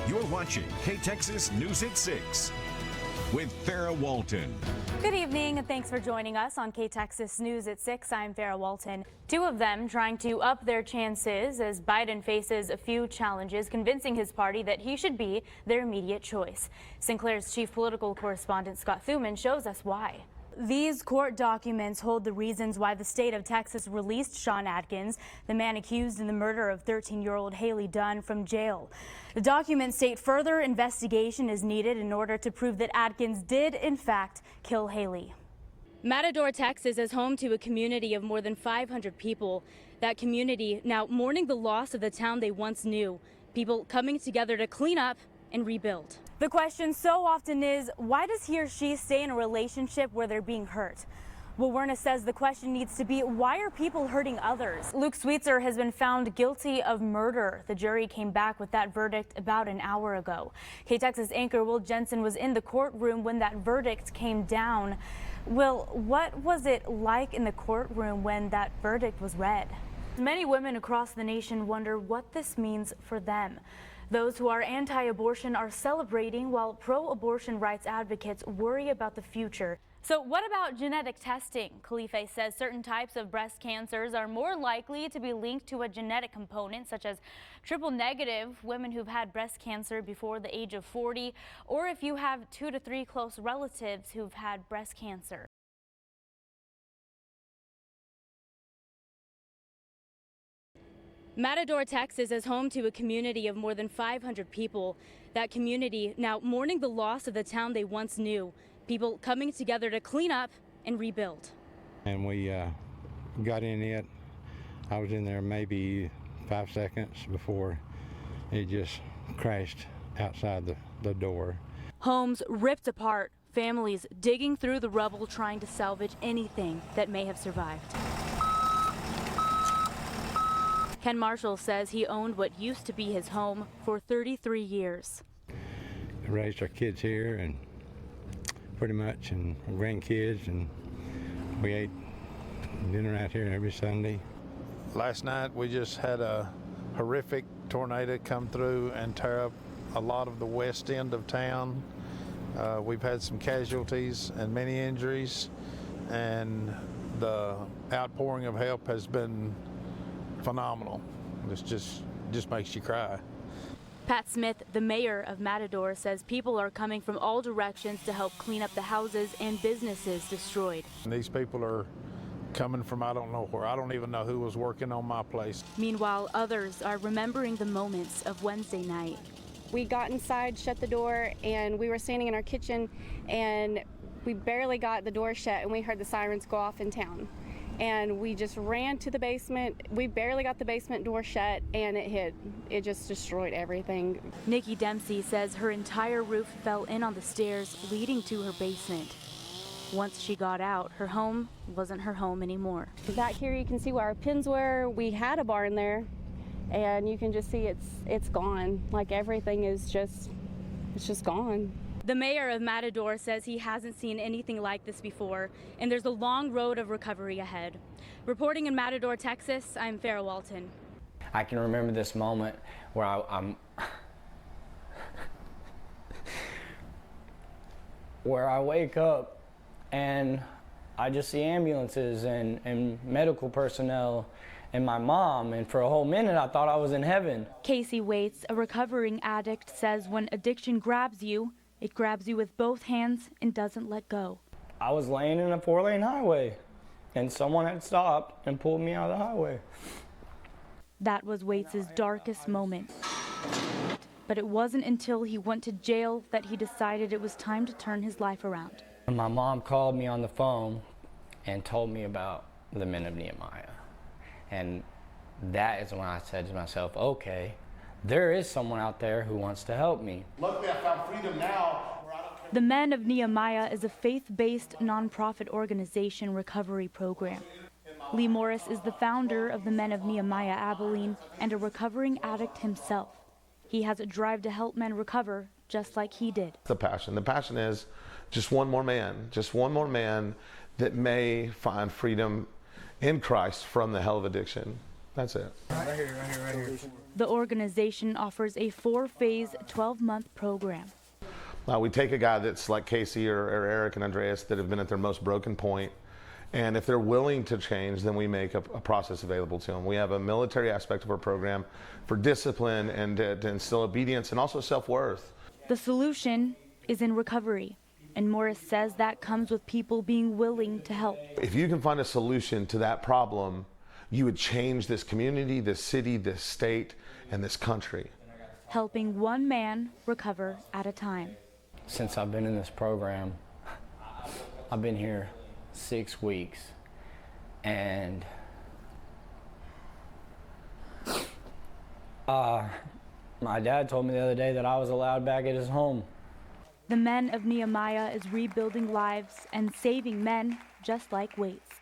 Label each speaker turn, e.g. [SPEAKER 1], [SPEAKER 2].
[SPEAKER 1] You're watching KTXS News at 6 with Farrah Walton.
[SPEAKER 2] Good evening, and thanks for joining us on KTXS News at 6. I'm Farrah Walton. Two of them trying to up their chances as Biden faces a few challenges, convincing his party that he should be their immediate choice. Sinclair's chief political correspondent Scott Thuman shows us why. These court documents hold the reasons why the state of Texas released Sean Atkins, the man accused in the murder of 13-year-old Haley Dunn, from jail. The documents state further investigation is needed in order to prove that Atkins did, in fact, kill Haley. Matador, Texas is home to a community of more than 500 people. That community now mourning the loss of the town they once knew. People coming together to clean up and rebuild. The question so often is, why does he or she stay in a relationship where they're being hurt? Well, Werner says the question needs to be, why are people hurting others? Luke Sweetser has been found guilty of murder. The jury came back with that verdict about an hour ago. KTXS anchor Will Jensen was in the courtroom when that verdict came down. Will, what was it like in the courtroom when that verdict was read? Many women across the nation wonder what this means for them. Those who are anti-abortion are celebrating, while pro-abortion rights advocates worry about the future. So what about genetic testing? Khalife says certain types of breast cancers are more likely to be linked to a genetic component, such as triple negative, women who've had breast cancer before the age of 40, or if you have 2 to 3 close relatives who've had breast cancer. Matador, Texas is home to a community of more than 500 people. That community now mourning the loss of the town they once knew. People coming together to clean up and rebuild.
[SPEAKER 3] And we got in it. I was in there maybe 5 seconds before it just crashed outside the door. Homes
[SPEAKER 2] ripped apart, families digging through the rubble trying to salvage anything that may have survived. Ken Marshall says he owned what used to be his home for 33 years.
[SPEAKER 3] Raised our kids here and pretty much, and grandkids, and we ate dinner out here every Sunday.
[SPEAKER 4] Last night we just had a horrific tornado come through and tear up a lot of the west end of town. We've had some casualties and many injuries, and the outpouring of help has been phenomenal. It just makes you cry.
[SPEAKER 2] Pat Smith, the mayor of Matador, says people are coming from all directions to help clean up the houses and businesses destroyed.
[SPEAKER 4] And these people are coming from I don't know where. I don't even know who was working on my place.
[SPEAKER 2] Meanwhile, others are remembering the moments of Wednesday night.
[SPEAKER 5] We got inside, shut the door, and we were standing in our kitchen, and we barely got the door shut, and we heard the sirens go off in town. And we just ran to the basement. We barely got the basement door shut, and it hit. It just destroyed everything.
[SPEAKER 2] Nikki Dempsey says her entire roof fell in on the stairs leading to her basement. Once she got out, her home wasn't her home anymore.
[SPEAKER 5] Back here you can see where our pins were. We had a barn there, and you can just see it's gone. Like everything is just, it's just gone.
[SPEAKER 2] The mayor of Matador says he hasn't seen anything like this before, and there's a long road of recovery ahead. Reporting in Matador, Texas, I'm Farrah Walton.
[SPEAKER 6] I can remember this moment where where I wake up and I just see ambulances and medical personnel and my mom, and for a whole minute I thought I was in heaven.
[SPEAKER 2] Casey Waits, a recovering addict, says when addiction grabs you, it grabs you with both hands and doesn't let go.
[SPEAKER 6] I was laying in a 4-lane highway and someone had stopped and pulled me out of the highway.
[SPEAKER 2] That was Waits' darkest moment. But it wasn't until he went to jail that he decided it was time to turn his life around.
[SPEAKER 6] My mom called me on the phone and told me about the men of Nehemiah. And that is when I said to myself, okay, there is someone out there who wants to help me.
[SPEAKER 7] Luckily, I found freedom now.
[SPEAKER 2] The Men of Nehemiah is a faith-based nonprofit organization recovery program. Lee Morris is the founder of the Men of Nehemiah Abilene and a recovering addict himself. He has a drive to help men recover just like he did.
[SPEAKER 8] The passion is just one more man that may find freedom in Christ from the hell of addiction That's it.
[SPEAKER 6] Right here.
[SPEAKER 2] The organization offers a 4-phase, 12-month program.
[SPEAKER 8] We take a guy that's like Casey or Eric and Andreas that have been at their most broken point, and if they're willing to change, then we make a process available to them. We have a military aspect of our program for discipline and to instill obedience and also self-worth.
[SPEAKER 2] The solution is in recovery, and Morris says that comes with people being willing to help.
[SPEAKER 8] If you can find a solution to that problem, you would change this community, this city, this state, and this country.
[SPEAKER 2] Helping one man recover at a time.
[SPEAKER 6] Since I've been in this program, I've been here 6 weeks, and my dad told me the other day that I was allowed back at his home.
[SPEAKER 2] The Men of Nehemiah is rebuilding lives and saving men just like Waits.